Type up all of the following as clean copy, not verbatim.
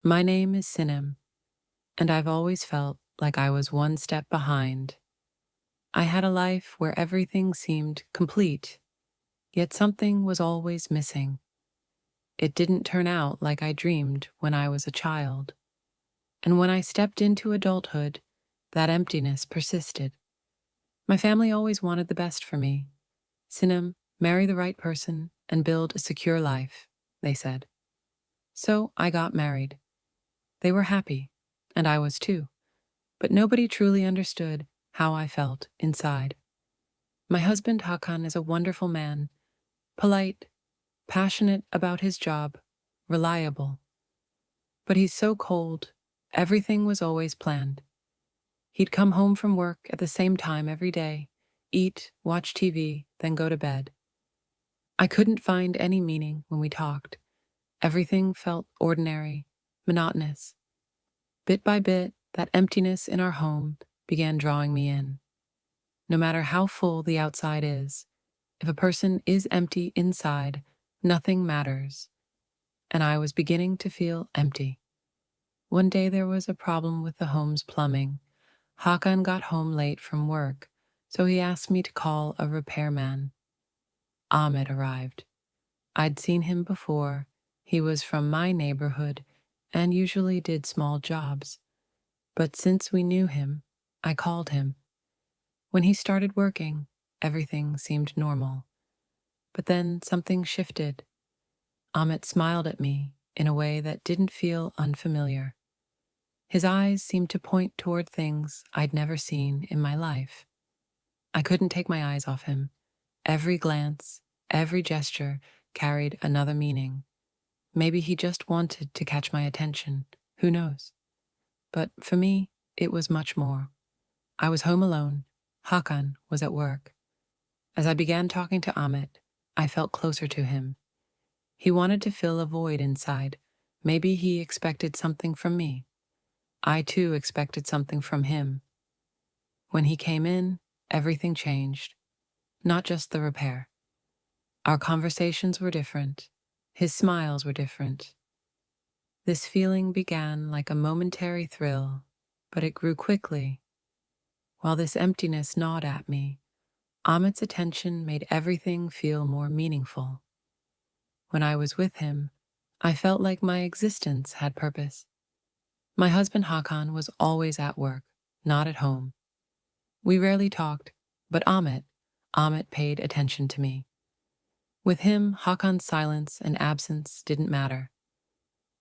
My name is Sinem, and I've always felt like I was one step behind. I had a life where everything seemed complete, yet something was always missing. It didn't turn out like I dreamed when I was a child. And when I stepped into adulthood, that emptiness persisted. My family always wanted the best for me. Sinem, marry the right person and build a secure life, they said. So I got married. They were happy, and I was too. But nobody truly understood how I felt inside. My husband Hakan is a wonderful man, polite, passionate about his job, reliable. But he's so cold, everything was always planned. He'd come home from work at the same time every day, eat, watch TV, then go to bed. I couldn't find any meaning when we talked. Everything felt ordinary, monotonous. Bit by bit, that emptiness in our home began drawing me in. No matter how full the outside is, if a person is empty inside, nothing matters. And I was beginning to feel empty. One day there was a problem with the home's plumbing. Hakan got home late from work, so he asked me to call a repairman. Ahmed arrived. I'd seen him before. He was from my neighborhood and usually did small jobs. But since we knew him, I called him. When he started working, everything seemed normal. But then something shifted. Ahmed smiled at me in a way that didn't feel unfamiliar. His eyes seemed to point toward things I'd never seen in my life. I couldn't take my eyes off him. Every glance, every gesture carried another meaning. Maybe he just wanted to catch my attention. Who knows? But for me, it was much more. I was home alone. Hakan was at work. As I began talking to Ahmed, I felt closer to him. He wanted to fill a void inside. Maybe he expected something from me. I too expected something from him. When he came in, everything changed. Not just the repair. Our conversations were different. His smiles were different. This feeling began like a momentary thrill, but it grew quickly. While this emptiness gnawed at me, Ahmed's attention made everything feel more meaningful. When I was with him, I felt like my existence had purpose. My husband Hakan was always at work, not at home. We rarely talked, but Ahmed paid attention to me. With him, Hakan's silence and absence didn't matter.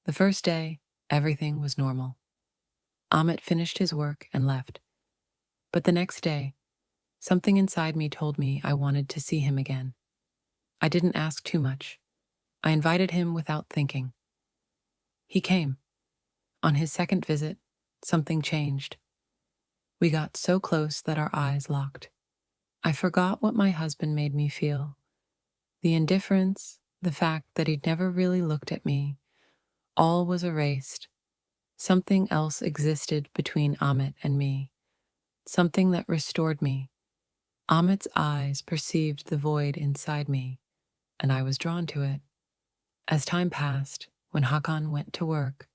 The first day, everything was normal. Ahmed finished his work and left. But the next day, something inside me told me I wanted to see him again. I didn't ask too much. I invited him without thinking. He came. On his second visit, something changed. We got so close that our eyes locked. I forgot what my husband made me feel. The indifference, the fact that he'd never really looked at me, all was erased. Something else existed between Ahmed and me, something that restored me. Ahmed's eyes perceived the void inside me, and I was drawn to it. As time passed, when Hakan went to work,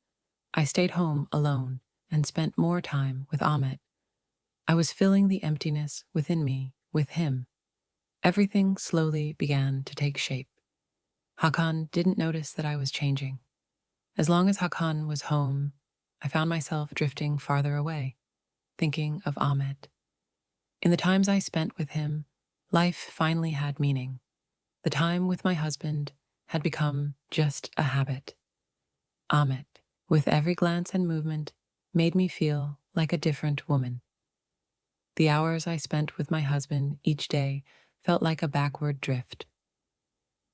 I stayed home alone and spent more time with Ahmed. I was filling the emptiness within me with him. Everything slowly began to take shape. Hakan didn't notice that I was changing. As long as Hakan was home, I found myself drifting farther away, thinking of Ahmed. In the times I spent with him, life finally had meaning. The time with my husband had become just a habit. Ahmed, with every glance and movement, made me feel like a different woman. The hours I spent with my husband each day felt like a backward drift.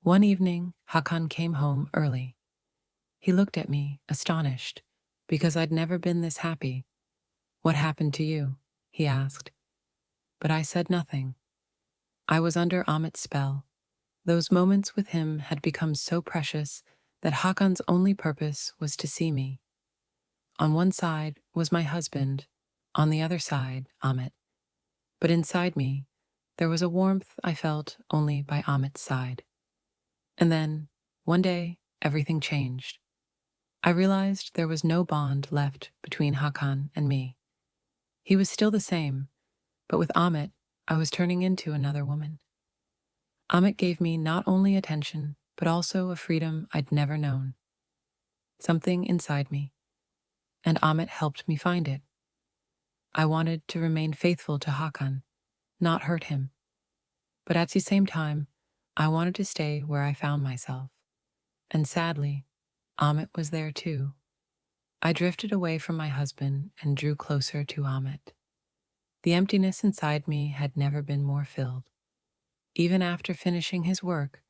One evening, Hakan came home early. He looked at me, astonished, because I'd never been this happy. "What happened to you?" he asked. But I said nothing. I was under Ahmed's spell. Those moments with him had become so precious that Hakan's only purpose was to see me. On one side was my husband, on the other side, Ahmed. But inside me, there was a warmth I felt only by Ahmed's side. And then, one day, everything changed. I realized there was no bond left between Hakan and me. He was still the same, but with Amit, I was turning into another woman. Amit gave me not only attention, but also a freedom I'd never known. Something inside me, and Amit helped me find it. I wanted to remain faithful to Hakan, not hurt him. But at the same time, I wanted to stay where I found myself. And sadly, Amit was there too. I drifted away from my husband and drew closer to Amit. The emptiness inside me had never been more filled. Even after finishing his work,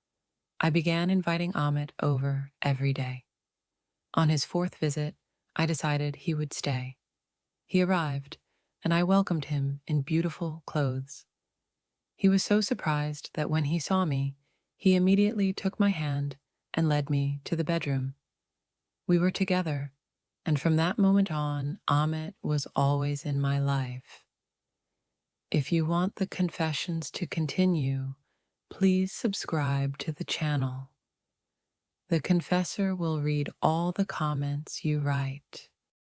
I began inviting Amit over every day. On his fourth visit, I decided he would stay. He arrived, and I welcomed him in beautiful clothes. He was so surprised that when he saw me, he immediately took my hand and led me to the bedroom. We were together, and from that moment on, Amit was always in my life. If you want the confessions to continue, please subscribe to the channel. The confessor will read all the comments you write.